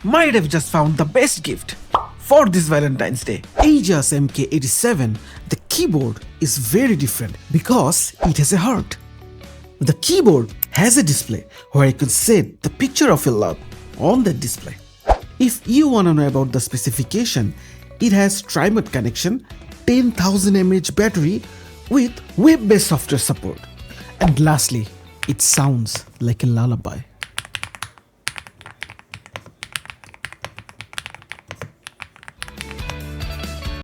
might have just found the best gift for this Valentine's Day. Ajazz MK87, the keyboard is very different because it has a heart. The keyboard has a display where you can set the picture of your love on that display. If you wanna know about the specification, it has tri-mode connection, 10,000 mAh battery with web-based software support. And lastly, it sounds like a lullaby.